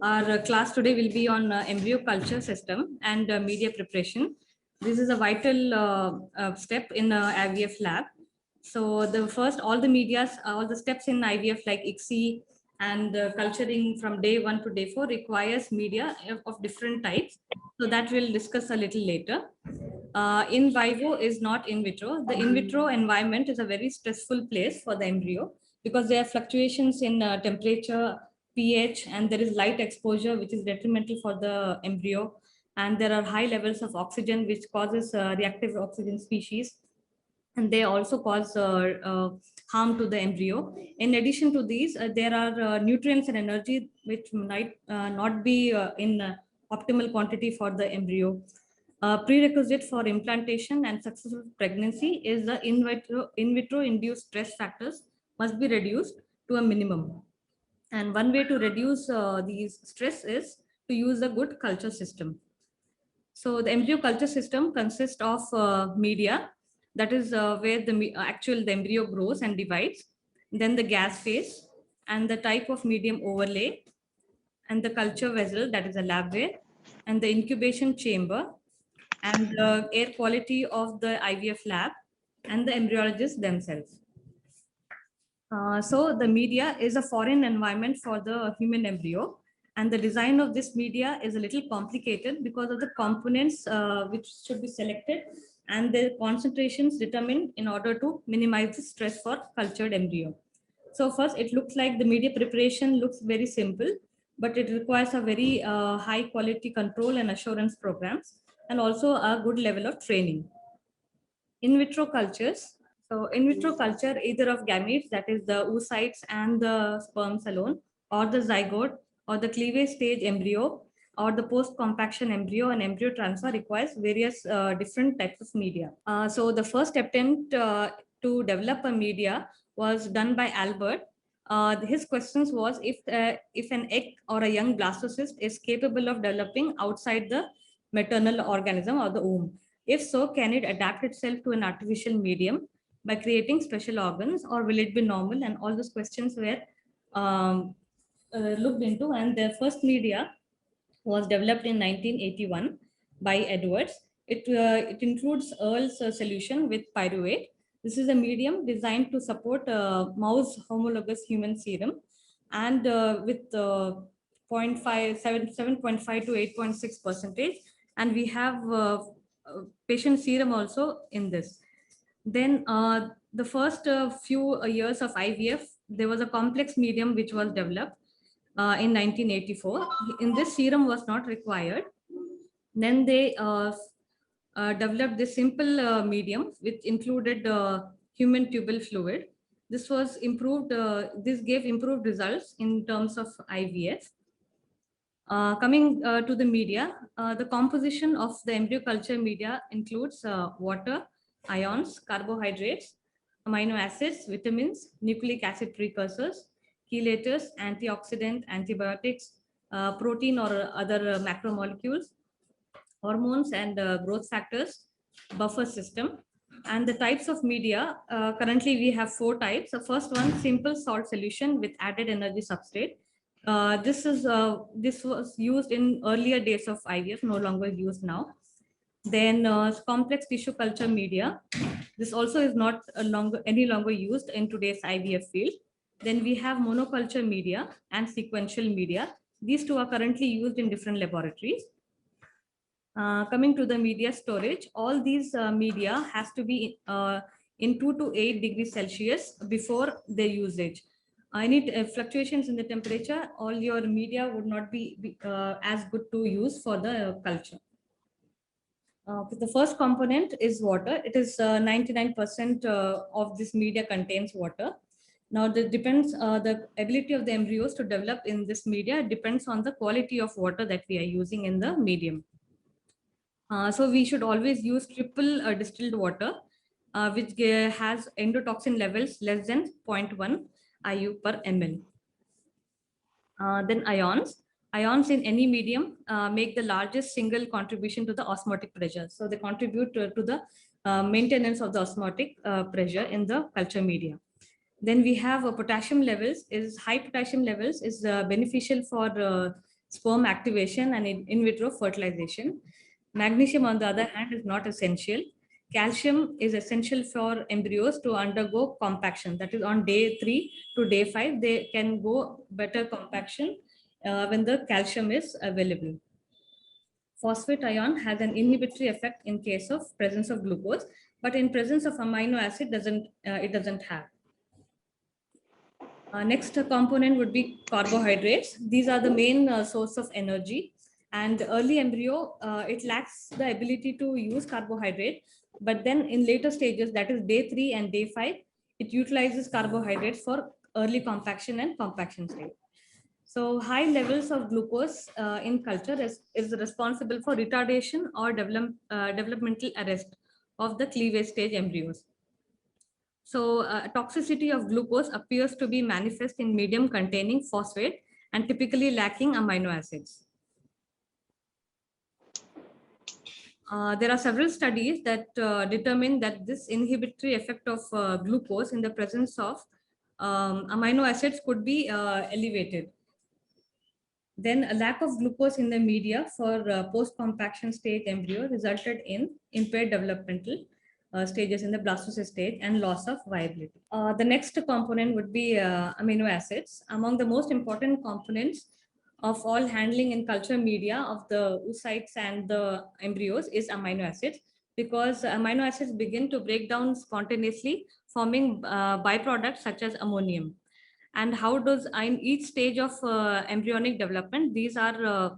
Our class today will be on embryo culture system and media preparation. This is a vital step in IVF lab. So the first, all the medias, all the steps in IVF like ICSI and culturing from day 1 to day 4 requires media of different types. So that we'll discuss a little later. In vivo is not in vitro. The in vitro environment is a very stressful place for the embryo because there are fluctuations in temperature, pH, and there is light exposure, which is detrimental for the embryo. And there are high levels of oxygen, which causes reactive oxygen species. And they also cause harm to the embryo. In addition to these, there are nutrients and energy which might not be in optimal quantity for the embryo. Prerequisite for implantation and successful pregnancy is the in vitro induced stress factors must be reduced to a minimum. And one way to reduce these stress is to use a good culture system. So the embryo culture system consists of media, that is where the embryo grows and divides, then the gas phase and the type of medium overlay, and the culture vessel, that is a labware, and the incubation chamber, and the air quality of the IVF lab, and the embryologists themselves. So the media is a foreign environment for the human embryo, and the design of this media is a little complicated because of the components which should be selected and the concentrations determined in order to minimize the stress for cultured embryo. So first, it looks like the media preparation looks very simple, but it requires a very high quality control and assurance programs, and also a good level of training. In vitro cultures. So in vitro culture, either of gametes, that is the oocytes and the sperms alone, or the zygote, or the cleavage stage embryo, or the post-compaction embryo and embryo transfer requires various different types of media. So the first attempt to develop a media was done by Albert. His questions was if an egg or a young blastocyst is capable of developing outside the maternal organism or the womb. If so, can it adapt itself to an artificial medium by creating special organs, or will it be normal? And all those questions were looked into, and the first media was developed in 1981 by Edwards. It includes Earl's solution with pyruvate. This is a medium designed to support mouse homologous human serum, and with 7.5 to 8.6 percentage. And we have patient serum also in this. Then the first few years of IVF, there was a complex medium which was developed in 1984. In this, serum was not required. Then they developed this simple medium which included human tubal fluid. This was improved. This gave improved results in terms of IVF. Coming to the media, the composition of the embryo culture media includes water, ions, carbohydrates, amino acids, vitamins, nucleic acid precursors, chelators, antioxidant, antibiotics, protein or other macromolecules, hormones and growth factors, buffer system. And the types of media, currently we have 4 types. The first one, simple salt solution with added energy substrate. This was used in earlier days of IVF, no longer used now. Then complex tissue culture media. This also is not any longer used in today's IVF field. Then we have monoculture media and sequential media. These two are currently used in different laboratories. Coming to the media storage, all these media has to be in 2 to 8 degrees Celsius before their usage. Any fluctuations in the temperature, all your media would not be as good to use for the culture. The first component is water. It is 99% of this media contains water. Now, the ability of the embryos to develop in this media depends on the quality of water that we are using in the medium. So we should always use triple distilled water, which has endotoxin levels less than 0.1 IU per ml. Then ions. Ions in any medium make the largest single contribution to the osmotic pressure. So they contribute to the maintenance of the osmotic pressure in the culture media. Then we have potassium levels. High potassium levels is beneficial for sperm activation and in vitro fertilization. Magnesium, on the other hand, is not essential. Calcium is essential for embryos to undergo compaction. That is, on day 3 to day 5, they can go better compaction when the calcium is available. Phosphate ion has an inhibitory effect in case of presence of glucose, but in presence of amino acid, it doesn't have. Next component would be carbohydrates. These are the main source of energy. And early embryo, it lacks the ability to use carbohydrate. But then in later stages, that is day 3 and day 5, it utilizes carbohydrates for early compaction and compaction state. So high levels of glucose in culture is responsible for retardation or developmental arrest of the cleavage stage embryos. So toxicity of glucose appears to be manifest in medium containing phosphate and typically lacking amino acids. There are several studies that determine that this inhibitory effect of glucose in the presence of amino acids could be elevated. Then a lack of glucose in the media for post-compaction stage embryo resulted in impaired developmental stages in the blastocyst stage and loss of viability. The next component would be amino acids. Among the most important components of all handling in culture media of the oocytes and the embryos is amino acids, because amino acids begin to break down spontaneously, forming byproducts such as ammonium. And how does in each stage of embryonic development, these are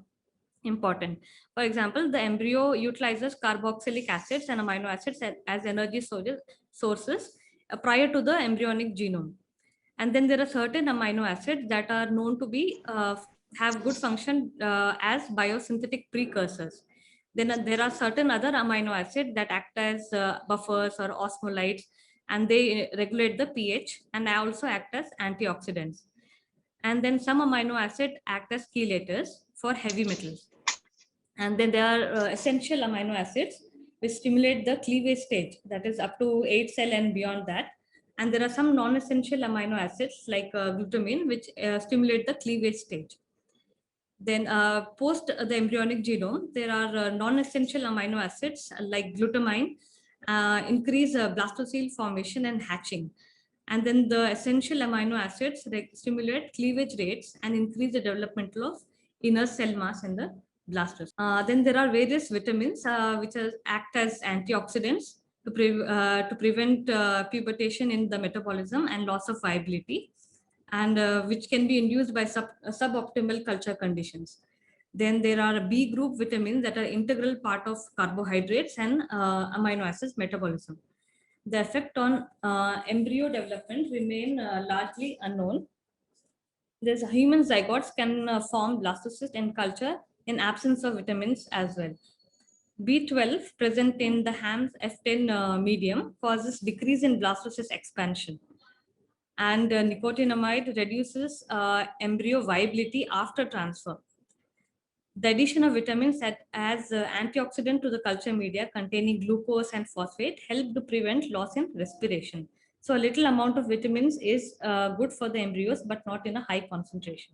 important. For example, the embryo utilizes carboxylic acids and amino acids as energy sources prior to the embryonic genome. And then there are certain amino acids that are known to be have good function as biosynthetic precursors. Then there are certain other amino acids that act as buffers or osmolytes, and they regulate the pH and also act as antioxidants. And then some amino acids act as chelators for heavy metals. And then there are essential amino acids which stimulate the cleavage stage, that is up to 8 cell and beyond that. And there are some non-essential amino acids like glutamine, which stimulate the cleavage stage. Then post the embryonic genome, there are non-essential amino acids like glutamine, increase blastocele formation and hatching. And then the essential amino acids stimulate cleavage rates and increase the development of inner cell mass in the blastocyst. Then there are various vitamins which act as antioxidants to prevent putrefaction in the metabolism and loss of viability, and which can be induced by suboptimal culture conditions. Then there are B group vitamins that are integral part of carbohydrates and amino acids metabolism. The effect on embryo development remain largely unknown. There's human zygotes can form blastocyst in culture in absence of vitamins as well. B12 present in the Ham's F10 medium causes decrease in blastocyst expansion. And nicotinamide reduces embryo viability after transfer. The addition of vitamins as antioxidant to the culture media containing glucose and phosphate help to prevent loss in respiration. So a little amount of vitamins is good for the embryos, but not in a high concentration.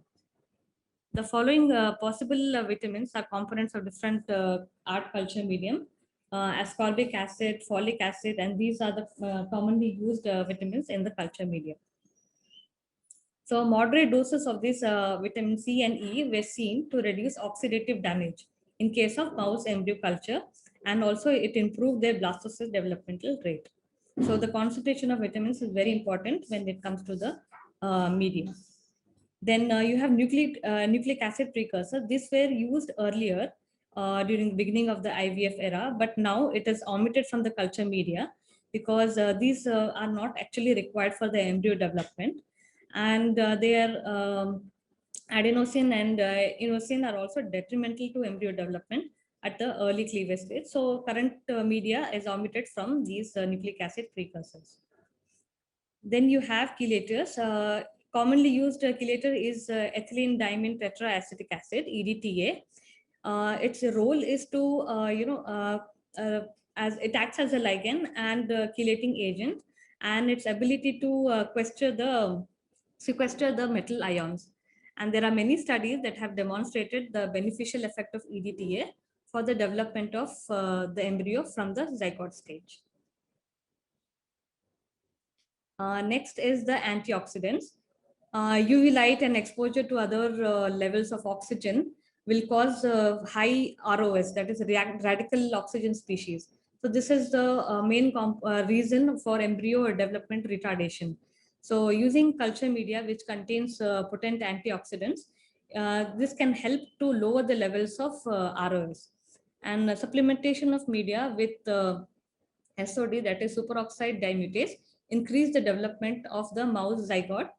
The following possible vitamins are components of different art culture medium, ascorbic acid, folic acid, and these are the commonly used vitamins in the culture media. So moderate doses of this vitamin C and E were seen to reduce oxidative damage in case of mouse embryo culture, and also it improved their blastocyst developmental rate. So the concentration of vitamins is very important when it comes to the medium. Then you have nucleic acid precursor. These were used earlier during the beginning of the IVF era, but now it is omitted from the culture media because these are not actually required for the embryo development. And their adenosine and inosine are also detrimental to embryo development at the early cleavage stage. So current media is omitted from these nucleic acid precursors. Then you have chelators. Commonly used chelator is ethylene diamine tetraacetic acid, EDTA. Its role is to, as it acts as a ligand and chelating agent, and its ability to sequester the metal ions. And there are many studies that have demonstrated the beneficial effect of EDTA for the development of the embryo from the zygote stage. Next is the antioxidants. UV light and exposure to other levels of oxygen will cause high ROS, that is radical oxygen species. So this is the main reason for embryo development retardation. So using culture media, which contains potent antioxidants, this can help to lower the levels of ROS. And supplementation of media with SOD, that is superoxide dismutase, increase the development of the mouse zygote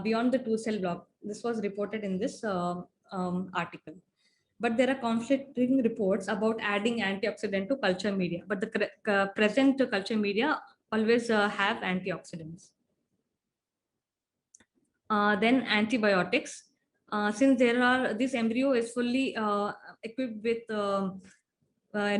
beyond the two-cell block. This was reported in this article. But there are conflicting reports about adding antioxidant to culture media. But the present culture media always have antioxidants. Then antibiotics. Since this embryo is fully equipped with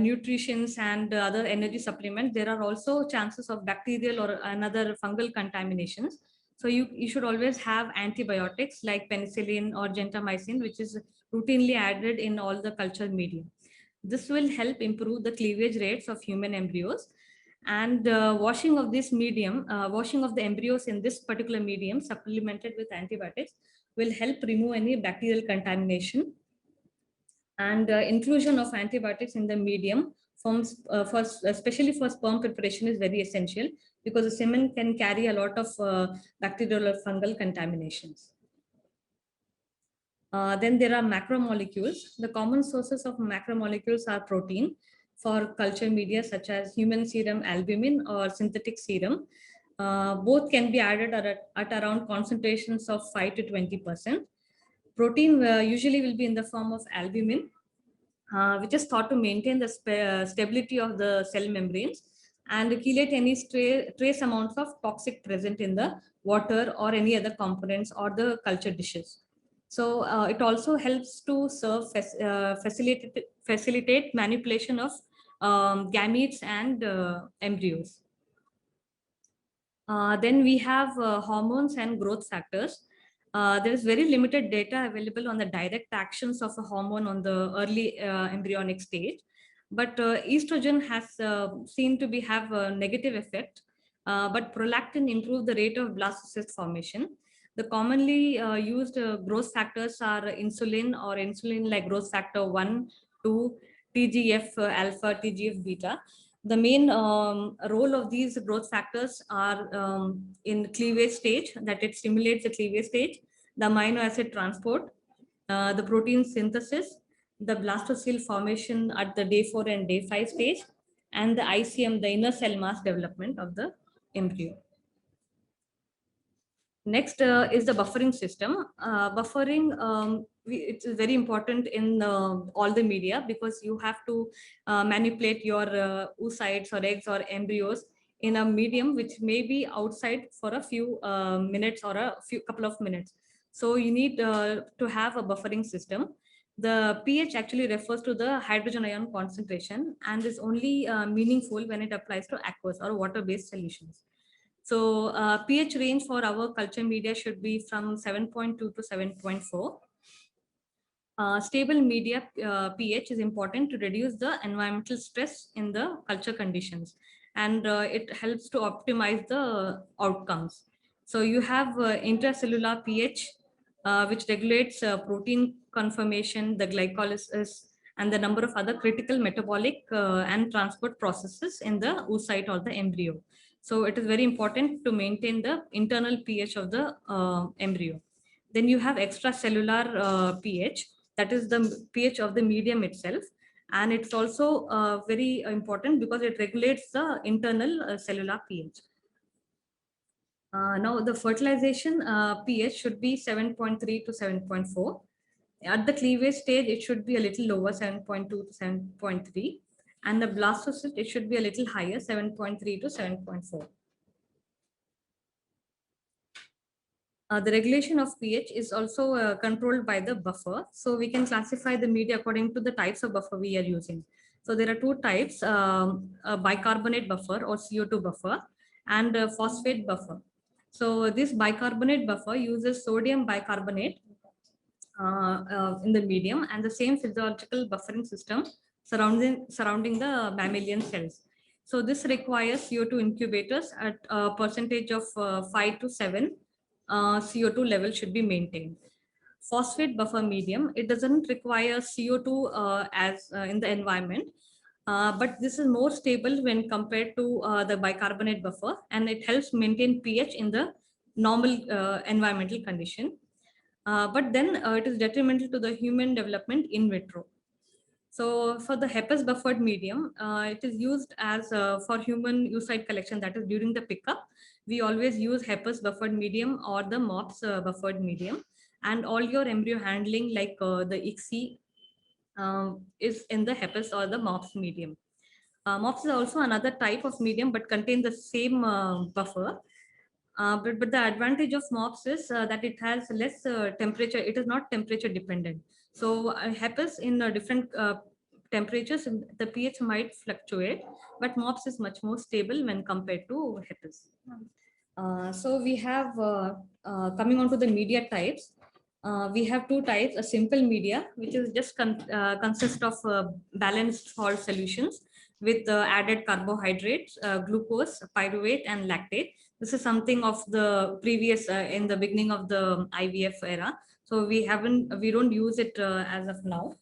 nutrients and other energy supplements, there are also chances of bacterial or another fungal contaminations. So you should always have antibiotics like penicillin or gentamicin, which is routinely added in all the culture media. This will help improve the cleavage rates of human embryos. And washing of this medium, washing of the embryos in this particular medium supplemented with antibiotics will help remove any bacterial contamination. And inclusion of antibiotics in the medium forms, especially for sperm preparation, is very essential because the semen can carry a lot of bacterial or fungal contaminations. Then there are macromolecules. The common sources of macromolecules are protein for culture media, such as human serum albumin or synthetic serum. Both can be added at around concentrations of 5 to 20%. Protein usually will be in the form of albumin, which is thought to maintain the stability of the cell membranes and chelate any trace amounts of toxic present in the water or any other components or the culture dishes. So it also helps to facilitate manipulation of gametes and embryos. Then we have hormones and growth factors. There is very limited data available on the direct actions of a hormone on the early embryonic stage, but estrogen has seen to have a negative effect, but prolactin improve the rate of blastocyst formation. The commonly used growth factors are insulin or insulin-like growth factor 1, 2, TGF alpha, TGF beta. The main role of these growth factors are in cleavage stage, that it stimulates the cleavage stage, the amino acid transport, the protein synthesis, the blastocell formation at the day 4 and day 5 stage, and the ICM, the inner cell mass development of the embryo. Next is the buffering system. Buffering, it's very important in all the media because you have to manipulate your oocytes or eggs or embryos in a medium which may be outside for a few minutes or a couple of minutes. So you need to have a buffering system. The pH actually refers to the hydrogen ion concentration and is only meaningful when it applies to aqueous or water-based solutions. So pH range for our culture media should be from 7.2 to 7.4. Stable media pH is important to reduce the environmental stress in the culture conditions, and it helps to optimize the outcomes. So you have intracellular pH, which regulates protein conformation, the glycolysis, and the number of other critical metabolic and transport processes in the oocyte or the embryo. So it is very important to maintain the internal pH of the embryo. Then you have extracellular pH, that is the pH of the medium itself. And it's also very important because it regulates the internal cellular pH. Now the fertilization pH should be 7.3 to 7.4. At the cleavage stage, it should be a little lower, 7.2 to 7.3. And the blastocyst, it should be a little higher, 7.3 to 7.4. The regulation of pH is also controlled by the buffer. So we can classify the media according to the types of buffer we are using. So there are two types, a bicarbonate buffer or CO2 buffer and a phosphate buffer. So this bicarbonate buffer uses sodium bicarbonate in the medium, and the same physiological buffering system surrounding the mammalian cells. So this requires CO2 incubators at a percentage of 5 to 7 CO2 level should be maintained. Phosphate buffer medium, it doesn't require CO2 as in the environment, but this is more stable when compared to the bicarbonate buffer, and it helps maintain pH in the normal environmental condition. But then it is detrimental to the human development in vitro. So for the HEPAS buffered medium, it is used as for human oocyte collection, that is during the pickup. We always use HEPAS buffered medium or the MOPS buffered medium. And all your embryo handling like the ICSI is in the HEPAS or the MOPS medium. MOPS is also another type of medium but contain the same buffer. But the advantage of MOPS is that it has less temperature. It is not temperature dependent. So HEPAS in different temperatures, the pH might fluctuate, but MOPS is much more stable when compared to HEPAS. So we have coming on to the media types. We have two types: a simple media, which is just consist of balanced salt solutions with added carbohydrates, glucose, pyruvate, and lactate. This is something of the previous in the beginning of the IVF era. So we don't use it as of now.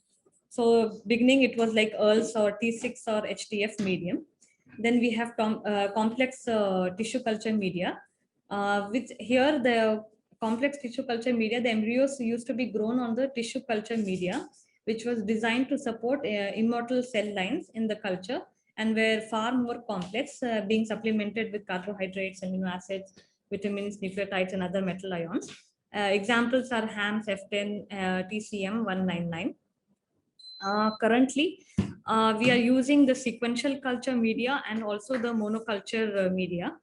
So beginning it was like EARLS or T6 or HTF medium. Then we have complex tissue culture media, which here the complex tissue culture media, the embryos used to be grown on the tissue culture media, which was designed to support immortal cell lines in the culture and were far more complex, being supplemented with carbohydrates, amino acids, vitamins, nucleotides, and other metal ions. Examples are HAMS F10, TCM 199. Currently, we are using the sequential culture media and also the monoculture media.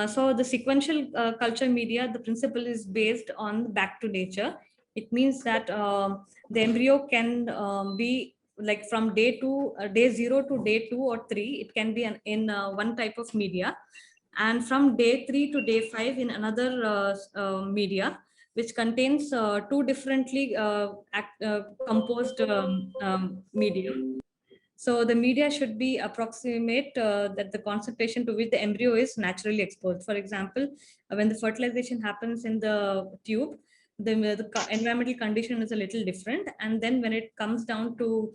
So the sequential culture media, the principle is based on back to nature. It means that the embryo can be like from day 0 to day 2 or 3, it can be in one type of media, and from day 3 to day 5 in another media, which contains two differently composed media. So the media should be approximate that the concentration to which the embryo is naturally exposed. For example, when the fertilization happens in the tube, the environmental condition is a little different. And then when it comes down to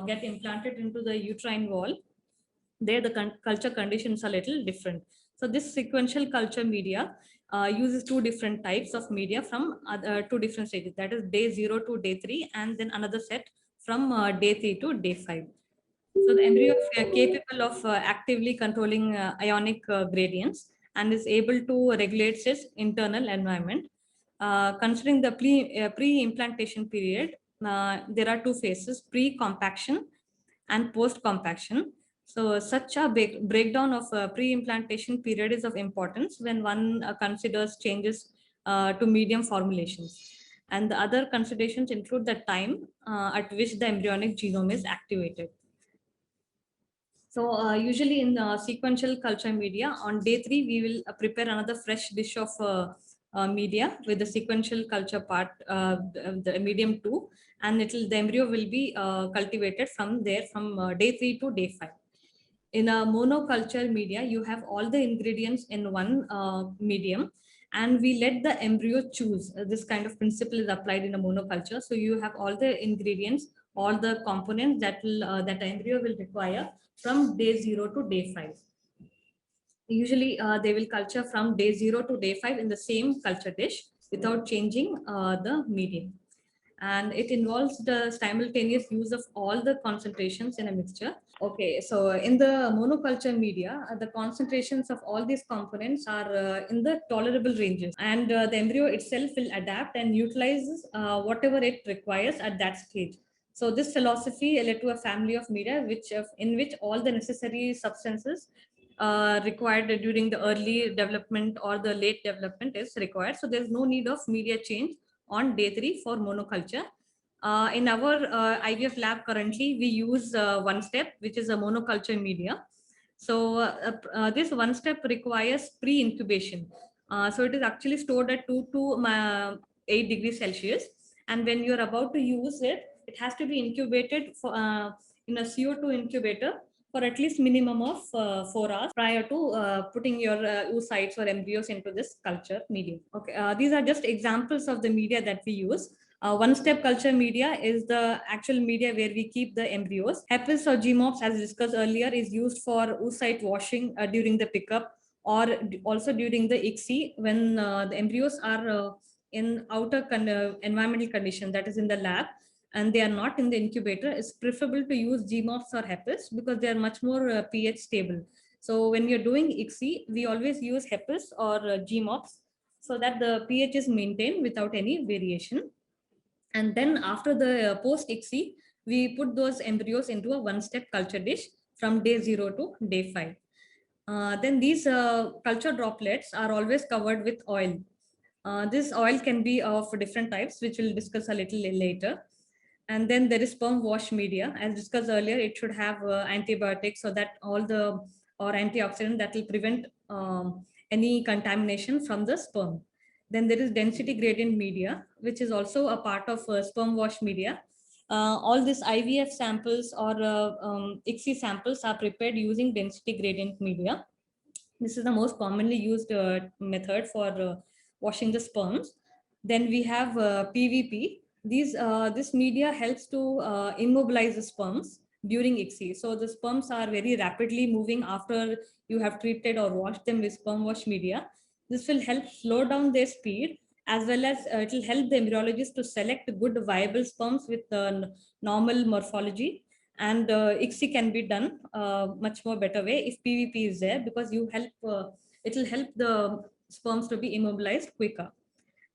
get implanted into the uterine wall, there the culture conditions are a little different. So this sequential culture media uses two different types of media from two different stages, that is day 0 to day 3, and then another set from day 3 to day 5. So the embryo is capable of actively controlling ionic gradients and is able to regulate its internal environment. Considering the pre-implantation period, there are two phases: pre-compaction and post-compaction. So such a big breakdown of pre-implantation period is of importance when one considers changes to medium formulations. And the other considerations include the time at which the embryonic genome is activated. So usually in sequential culture media, on day 3, we will prepare another fresh dish of media with the sequential culture part, the medium 2, and the embryo will be cultivated from there from day 3 to day 5. In a monoculture media, you have all the ingredients in one medium, and we let the embryo choose. This kind of principle is applied in a monoculture. So you have all the ingredients, all the components that that the embryo will require from day 0 to day 5. Usually they will culture from day 0 to day 5 in the same culture dish without changing the medium. And it involves the simultaneous use of all the concentrations in a mixture. Okay, so in the monoculture media, the concentrations of all these components are in the tolerable ranges, and the embryo itself will adapt and utilizes whatever it requires at that stage. So this philosophy led to a family of media in which all the necessary substances required during the early development or the late development is required. So there's no need of media change on day 3 for monoculture. In our IVF lab currently, we use one step, which is a monoculture media. So this one step requires pre-incubation. So it is actually stored at 2 to 8 degrees Celsius. And when you're about to use it, it has to be incubated for, in a CO2 incubator for at least minimum of 4 hours prior to putting your oocytes or embryos into this culture medium. Okay, these are just examples of the media that we use. One-step culture media is the actual media where we keep the embryos. HEPIS or GMOPS, as discussed earlier, is used for oocyte washing during the pickup, or also during the ICSI when the embryos are in outer environmental condition, that is in the lab, and they are not in the incubator. It's preferable to use GMOPS or HEPIS because they are much more pH stable. So when you're doing ICSI, we always use HEPIS or GMOPS so that the pH is maintained without any variation. And then after the post ICSI, we put those embryos into a one-step culture dish from day 0 to day 5. Then these culture droplets are always covered with oil. This oil can be of different types, which we'll discuss a little later. And then there is sperm wash media. As discussed earlier, it should have antibiotics so that all the, or antioxidant that will prevent any contamination from the sperm. Then there is density gradient media, which is also a part of sperm wash media. All these IVF samples or ICSI samples are prepared using density gradient media. This is the most commonly used method for washing the sperms. Then we have PVP. This media helps to immobilize the sperms during ICSI. So the sperms are very rapidly moving after you have treated or washed them with sperm wash media. This will help slow down their speed, as well as it will help the embryologist to select good viable sperms with normal morphology. And ICSI can be done much more better way if PVP is there, because it will help the sperms to be immobilized quicker.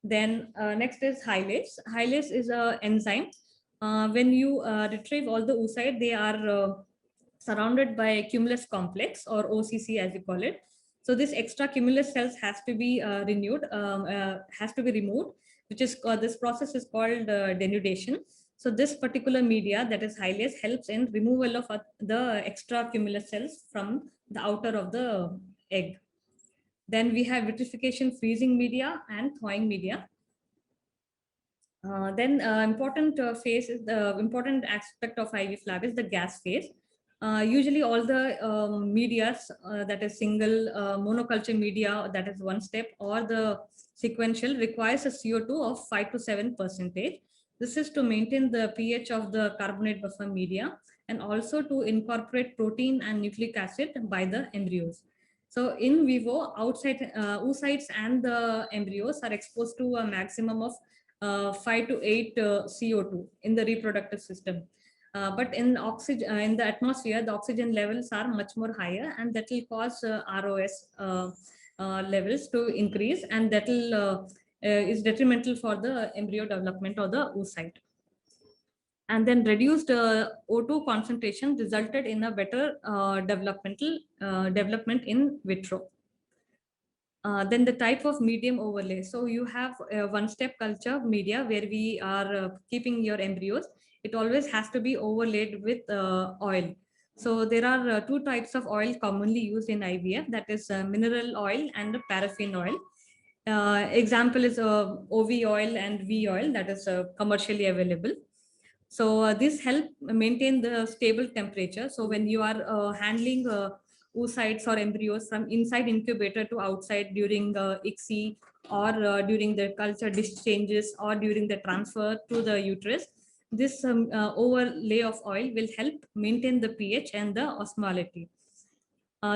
Then next is Hylase. Hylase is a enzyme. When you retrieve all the oocyte, they are surrounded by cumulus complex, or OCC as we call it. So this extra cumulus cells has to be has to be removed, which is this process is called denudation. So this particular media, that is Hylase, helps in removal of the extra cumulus cells from the outer of the egg. Then we have vitrification freezing media and thawing media. Then important phase is the important aspect of IVF lab is the gas phase. Usually all the medias, that is single monoculture media, that is one step, or the sequential, requires a CO2 of 5 to 7%. This is to maintain the pH of the carbonate buffer media, and also to incorporate protein and nucleic acid by the embryos. So in vivo, outside oocytes and the embryos are exposed to a maximum of 5 to 8 CO2 in the reproductive system. But in oxygen, in the atmosphere, the oxygen levels are much more higher, and that will cause ROS levels to increase, and that will is detrimental for the embryo development or the oocyte. And then reduced O2 concentration resulted in a better development in vitro. Then the type of medium overlay. So you have a one-step culture media where we are keeping your embryos. It always has to be overlaid with oil. So there are two types of oil commonly used in IVF, that is mineral oil and paraffin oil. Example is OV oil and V oil, that is commercially available. So this help maintain the stable temperature. So when you are handling oocytes or embryos from inside incubator to outside during ICSI, or during the culture dish changes, or during the transfer to the uterus, this overlay of oil will help maintain the pH and the osmolality.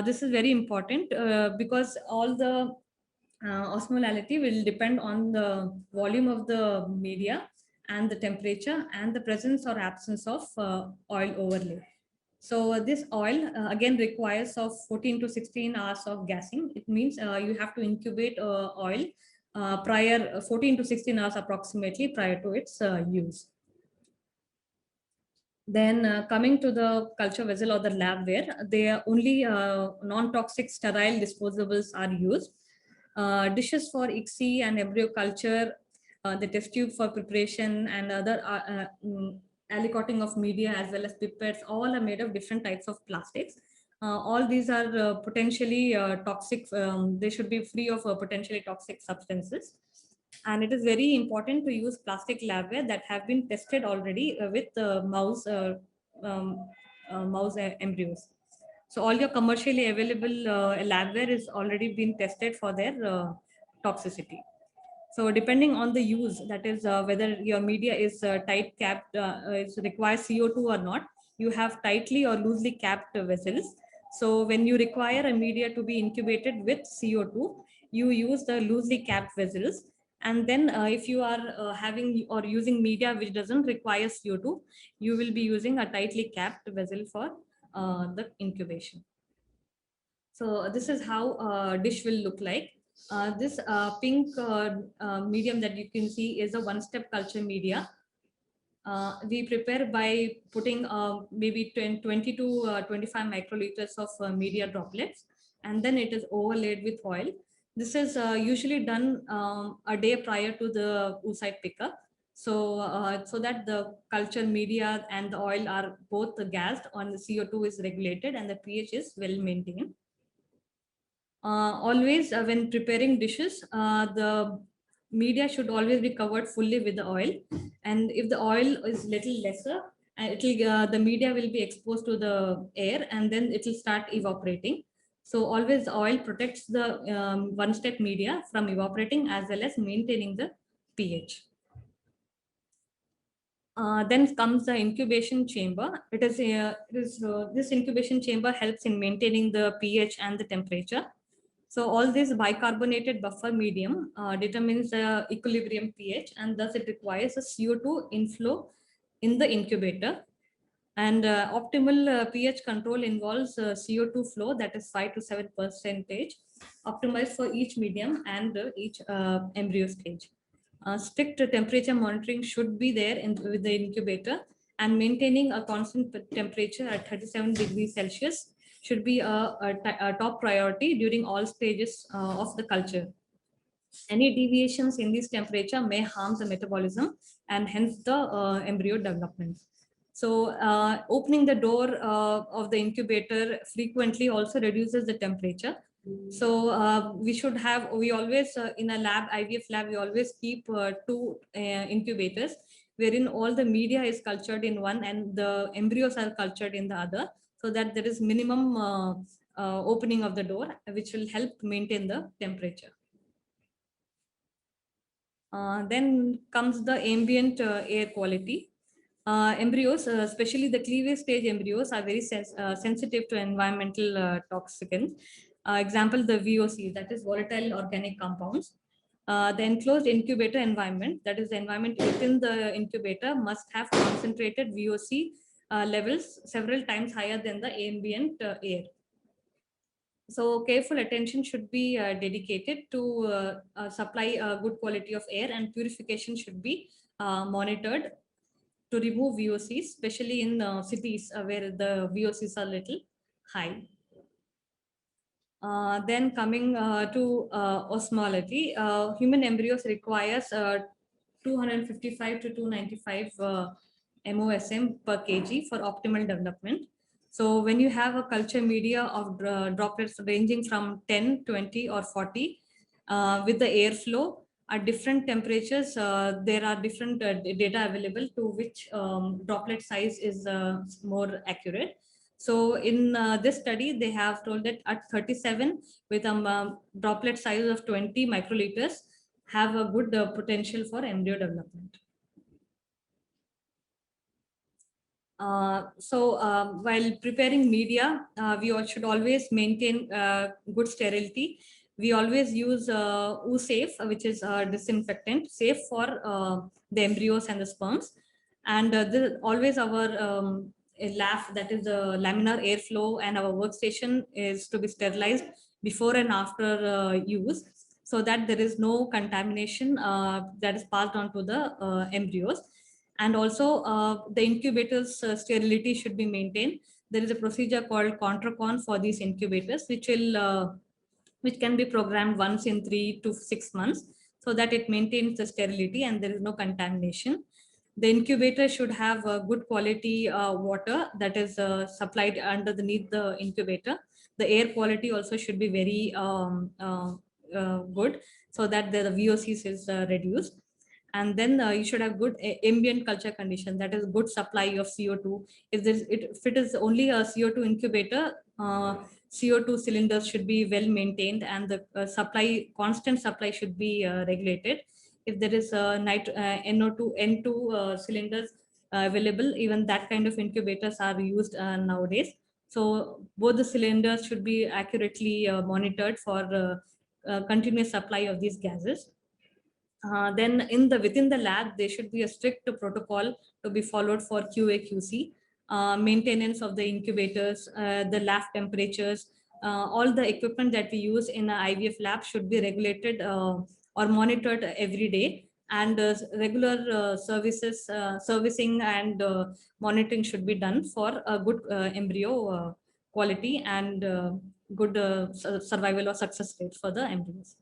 This is very important because all the osmolality will depend on the volume of the media and the temperature and the presence or absence of oil overlay. So this oil again requires of 14 to 16 hours of gassing. It means you have to incubate oil prior 14 to 16 hours approximately prior to its use. Then coming to the culture vessel or the labware, they are only non-toxic sterile disposables are used. Dishes for ICSI and embryo culture, the test tube for preparation, and other aliquoting of media, as well as pipettes, all are made of different types of plastics. All these are potentially toxic. They should be free of potentially toxic substances. And it is very important to use plastic labware that have been tested already with um, mouse embryos. So all your commercially available labware is already been tested for their toxicity. So depending on the use, that is whether your media is tight capped, is requires CO2 or not, you have tightly or loosely capped vessels. So when you require a media to be incubated with CO2, you use the loosely capped vessels. And then if you are having or using media which doesn't require CO2, you will be using a tightly capped vessel for the incubation. So this is how dish will look like. This pink medium that you can see is a one-step culture media. We prepare by putting maybe 20 to 25 microliters of media droplets, and then it is overlaid with oil. This is usually done a day prior to the oocyte pickup. So that the culture media and the oil are both gassed, and the CO2 is regulated and the pH is well maintained. Always when preparing dishes, the media should always be covered fully with the oil. And if the oil is little lesser, the media will be exposed to the air and then it will start evaporating. So always the oil protects the one-step media from evaporating as well as maintaining the pH. Then comes the incubation chamber. This incubation chamber helps in maintaining the pH and the temperature. So all this bicarbonated buffer medium determines the equilibrium pH, and thus it requires a CO2 inflow in the incubator. And optimal pH control involves CO2 flow that is 5 to 7%, optimized for each medium and each embryo stage. Strict temperature monitoring should be there with the incubator, and maintaining a constant temperature at 37 degrees Celsius should be a top priority during all stages of the culture. Any deviations in this temperature may harm the metabolism and hence the embryo development. So opening the door of the incubator frequently also reduces the temperature. So we always, in a lab, IVF lab, we always keep two incubators wherein all the media is cultured in one and the embryos are cultured in the other, so that there is minimum opening of the door, which will help maintain the temperature. Then comes the ambient air quality. Embryos, especially the cleavage stage embryos, are very sensitive to environmental toxicants. Example, the VOC, that is volatile organic compounds. The enclosed incubator environment, that is the environment within the incubator, must have concentrated VOC levels several times higher than the ambient air. So careful attention should be dedicated to supply a good quality of air, and purification should be monitored to remove VOCs, especially in cities where the VOCs are little high. Then coming to osmolality, human embryos requires 255 to 295 MOSM per kg for optimal development. So when you have a culture media of droplets ranging from 10, 20 or 40 with the airflow at different temperatures, there are different data available to which droplet size is more accurate. So in this study, they have told that at 37 with a droplet size of 20 microliters have a good potential for embryo development. While preparing media, we should always maintain good sterility. We always use OOSafe, which is a disinfectant, safe for the embryos and the sperms. And always our LAF, that is the laminar airflow, and our workstation is to be sterilized before and after use, so that there is no contamination that is passed on to the embryos. And also the incubators sterility should be maintained. There is a procedure called Contracon for these incubators, which can be programmed once in 3 to 6 months, so that it maintains the sterility and there is no contamination. The incubator should have good quality water that is supplied underneath the incubator. The air quality also should be very good, so that the VOCs is reduced. And then you should have good ambient culture condition, that is good supply of CO2. If it is only a CO2 incubator, CO2 cylinders should be well maintained, and the constant supply should be regulated. If there is NO2, N2 cylinders available, even that kind of incubators are used nowadays. So both the cylinders should be accurately monitored for continuous supply of these gases. Then within the lab, there should be a strict protocol to be followed for QA QC, maintenance of the incubators, the lab temperatures, all the equipment that we use in an IVF lab should be regulated or monitored every day. And regular servicing and monitoring should be done for a good embryo quality and good survival or success rate for the embryos.